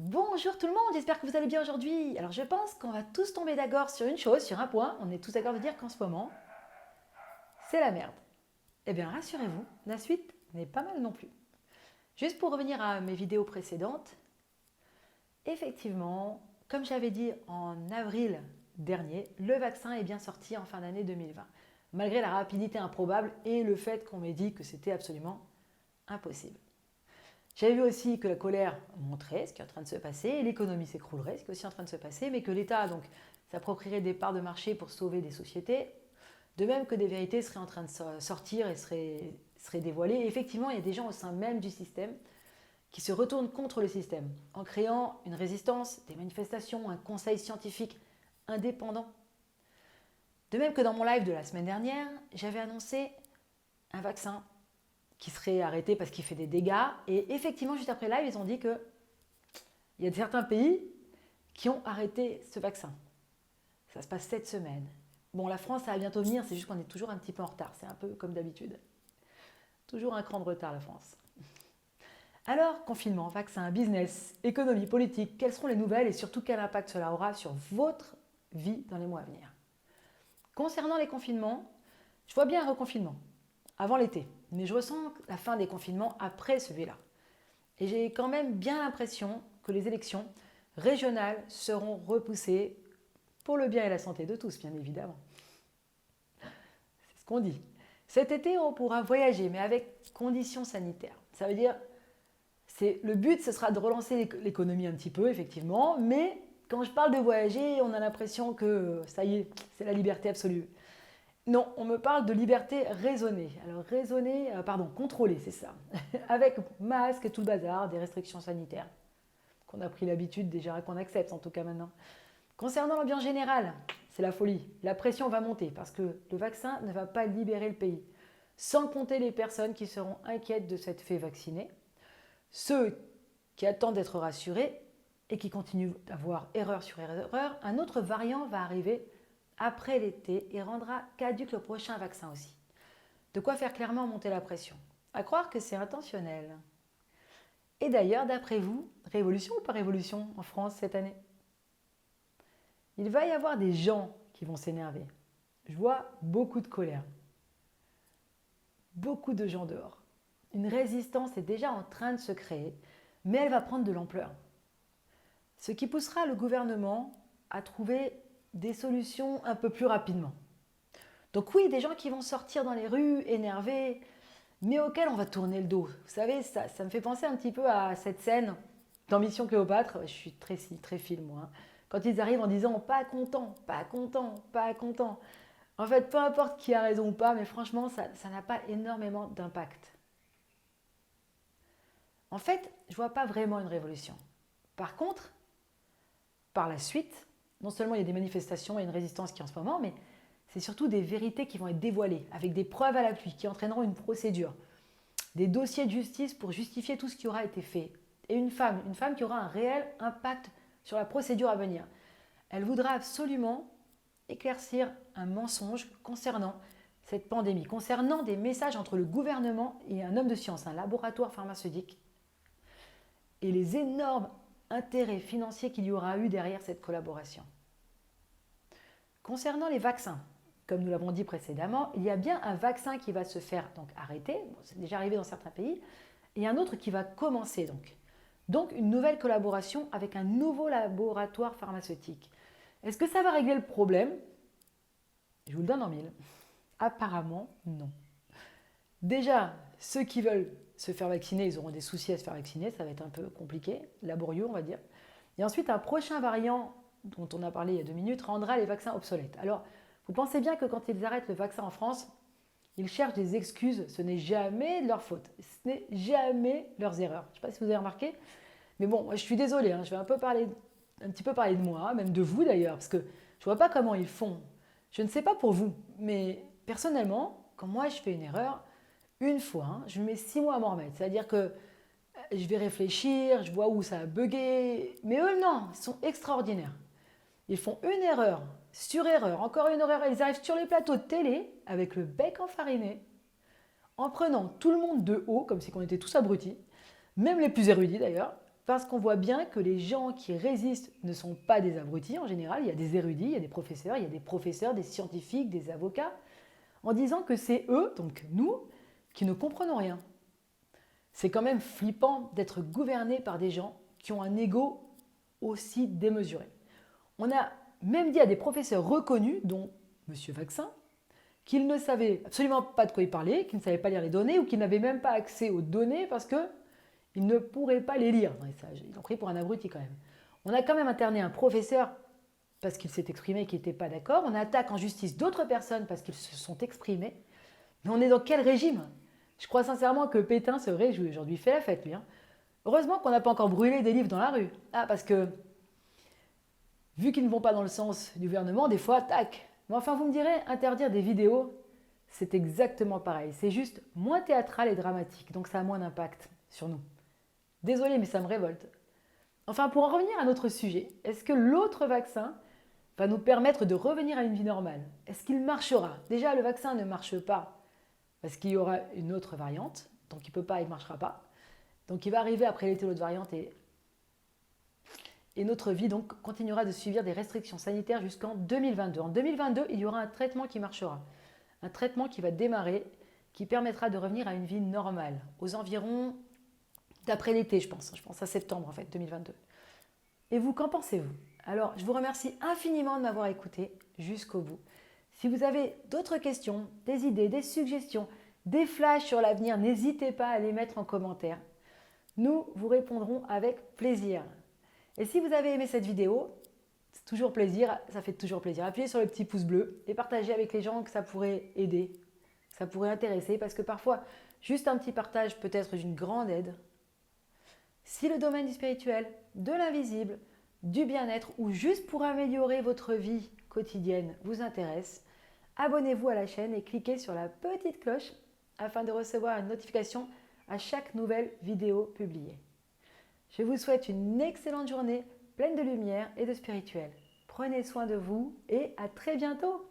Bonjour tout le monde, j'espère que vous allez bien aujourd'hui. Alors je pense qu'on va tous tomber d'accord sur une chose, sur un point. On est tous d'accord de dire qu'en ce moment, c'est la merde. Eh bien rassurez-vous, la suite n'est pas mal non plus. Juste pour revenir à mes vidéos précédentes, effectivement, comme j'avais dit en avril dernier, le vaccin est bien sorti en fin d'année 2020, malgré la rapidité improbable et le fait qu'on m'ait dit que c'était absolument impossible. J'avais vu aussi que la colère montrait ce qui est en train de se passer, l'économie s'écroulerait, ce qui est aussi en train de se passer, mais que l'État donc s'approprierait des parts de marché pour sauver des sociétés, de même que des vérités seraient en train de sortir et seraient dévoilées. Et effectivement, il y a des gens au sein même du système qui se retournent contre le système en créant une résistance, des manifestations, un conseil scientifique indépendant. De même que dans mon live de la semaine dernière, j'avais annoncé un vaccin qui serait arrêté parce qu'il fait des dégâts. Et effectivement, juste après live, ils ont dit qu'il y a certains pays qui ont arrêté ce vaccin. Ça se passe cette semaine. Bon, la France, ça va bientôt venir, c'est juste qu'on est toujours un petit peu en retard. C'est un peu comme d'habitude. Toujours un cran de retard, la France. Alors, confinement, vaccin, business, économie, politique, quelles seront les nouvelles et surtout quel impact cela aura sur votre vie dans les mois à venir? Concernant les confinements, je vois bien un reconfinement avant l'été, mais je ressens la fin des confinements après celui-là. Et j'ai quand même bien l'impression que les élections régionales seront repoussées pour le bien et la santé de tous, bien évidemment. C'est ce qu'on dit. Cet été, on pourra voyager, mais avec conditions sanitaires. Ça veut dire, le but, ce sera de relancer l'économie un petit peu, effectivement, mais quand je parle de voyager, on a l'impression que ça y est, c'est la liberté absolue. Non, on me parle de liberté raisonnée. Alors contrôlée, c'est ça. Avec masque et tout le bazar, des restrictions sanitaires, qu'on a pris l'habitude déjà, qu'on accepte en tout cas maintenant. Concernant l'ambiance générale, c'est la folie. La pression va monter parce que le vaccin ne va pas libérer le pays. Sans compter les personnes qui seront inquiètes de s'être fait vacciner, ceux qui attendent d'être rassurés et qui continuent d'avoir erreur sur erreur, un autre variant va arriver après l'été et rendra caduc le prochain vaccin aussi. De quoi faire clairement monter la pression. À croire que c'est intentionnel. Et d'ailleurs, d'après vous, révolution ou pas révolution en France cette année? Il va y avoir des gens qui vont s'énerver. Je vois beaucoup de colère. Beaucoup de gens dehors. Une résistance est déjà en train de se créer, mais elle va prendre de l'ampleur. Ce qui poussera le gouvernement à trouver des solutions un peu plus rapidement. Donc oui, des gens qui vont sortir dans les rues énervés, mais auxquels on va tourner le dos. Vous savez, ça me fait penser un petit peu à cette scène dans Mission Cléopâtre. Je suis très film, moi. Quand ils arrivent en disant pas content, pas content, pas content. En fait, peu importe qui a raison ou pas, mais franchement, ça n'a pas énormément d'impact. En fait, je ne vois pas vraiment une révolution. Par contre, par la suite, non seulement il y a des manifestations et une résistance qui est en ce moment, mais c'est surtout des vérités qui vont être dévoilées, avec des preuves à l'appui, qui entraîneront une procédure, des dossiers de justice pour justifier tout ce qui aura été fait. Et une femme qui aura un réel impact sur la procédure à venir. Elle voudra absolument éclaircir un mensonge concernant cette pandémie, concernant des messages entre le gouvernement et un homme de science, un laboratoire pharmaceutique, et les énormes intérêts financiers qu'il y aura eu derrière cette collaboration. Concernant les vaccins, comme nous l'avons dit précédemment, il y a bien un vaccin qui va se faire donc arrêter, bon, c'est déjà arrivé dans certains pays, et un autre qui va commencer donc. Donc une nouvelle collaboration avec un nouveau laboratoire pharmaceutique. Est-ce que ça va régler le problème? Je vous le donne en mille. Apparemment, non. Déjà, ceux qui veulent se faire vacciner, ils auront des soucis à se faire vacciner, ça va être un peu compliqué, laborieux on va dire. Et ensuite, un prochain variant dont on a parlé il y a 2 minutes rendra les vaccins obsolètes. Alors, vous pensez bien que quand ils arrêtent le vaccin en France, ils cherchent des excuses, ce n'est jamais de leur faute, ce n'est jamais leurs erreurs. Je ne sais pas si vous avez remarqué, mais bon, je suis désolée, je vais un petit peu parler de moi, même de vous d'ailleurs, parce que je ne vois pas comment ils font. Je ne sais pas pour vous, mais personnellement, quand moi je fais une erreur, une fois, je mets 6 mois à m'en remettre. C'est-à-dire que je vais réfléchir, je vois où ça a bugué. Mais eux, non, ils sont extraordinaires. Ils font une erreur sur erreur, encore une erreur. Ils arrivent sur les plateaux de télé avec le bec enfariné, en prenant tout le monde de haut, comme si on était tous abrutis, même les plus érudits d'ailleurs. parce qu'on voit bien que les gens qui résistent ne sont pas des abrutis en général. Il y a des érudits, il y a des professeurs, des scientifiques, des avocats, en disant que c'est eux, donc nous, qui ne comprenons rien. C'est quand même flippant d'être gouverné par des gens qui ont un ego aussi démesuré. On a même dit à des professeurs reconnus, dont M. Vaccin, qu'ils ne savaient absolument pas de quoi ils parlaient, qu'ils ne savaient pas lire les données ou qu'ils n'avaient même pas accès aux données parce qu'ils ne pourraient pas les lire. Ils l'ont pris pour un abruti quand même. On a quand même interné un professeur parce qu'il s'est exprimé et qu'il n'était pas d'accord. On attaque en justice d'autres personnes parce qu'ils se sont exprimés. Mais on est dans quel régime? Je crois sincèrement que Pétain se réjouit aujourd'hui. Il fait la fête, lui. Heureusement qu'on n'a pas encore brûlé des livres dans la rue. Ah, parce que, vu qu'ils ne vont pas dans le sens du gouvernement, des fois, tac. Mais enfin, vous me direz, interdire des vidéos, c'est exactement pareil. C'est juste moins théâtral et dramatique, donc ça a moins d'impact sur nous. Désolé, mais ça me révolte. Enfin, pour en revenir à notre sujet, est-ce que l'autre vaccin va nous permettre de revenir à une vie normale? Est-ce qu'il marchera? Déjà, le vaccin ne marche pas parce qu'il y aura une autre variante, donc il ne peut pas, il ne marchera pas. Donc il va arriver après l'été l'autre variante et notre vie donc continuera de subir des restrictions sanitaires jusqu'en 2022. En 2022, il y aura un traitement qui marchera, un traitement qui va démarrer, qui permettra de revenir à une vie normale, aux environs d'après l'été, je pense à septembre en fait, 2022. Et vous, qu'en pensez-vous? Alors, je vous remercie infiniment de m'avoir écouté jusqu'au bout. Si vous avez d'autres questions, des idées, des suggestions, des flashs sur l'avenir, n'hésitez pas à les mettre en commentaire. Nous vous répondrons avec plaisir. Et si vous avez aimé cette vidéo, c'est toujours plaisir, ça fait toujours plaisir. Appuyez sur le petit pouce bleu et partagez avec les gens que ça pourrait aider, que ça pourrait intéresser, parce que parfois, juste un petit partage peut être d'une grande aide. Si le domaine du spirituel, de l'invisible, du bien-être ou juste pour améliorer votre vie quotidienne vous intéresse, abonnez-vous à la chaîne et cliquez sur la petite cloche afin de recevoir une notification à chaque nouvelle vidéo publiée. Je vous souhaite une excellente journée pleine de lumière et de spirituel. Prenez soin de vous et à très bientôt!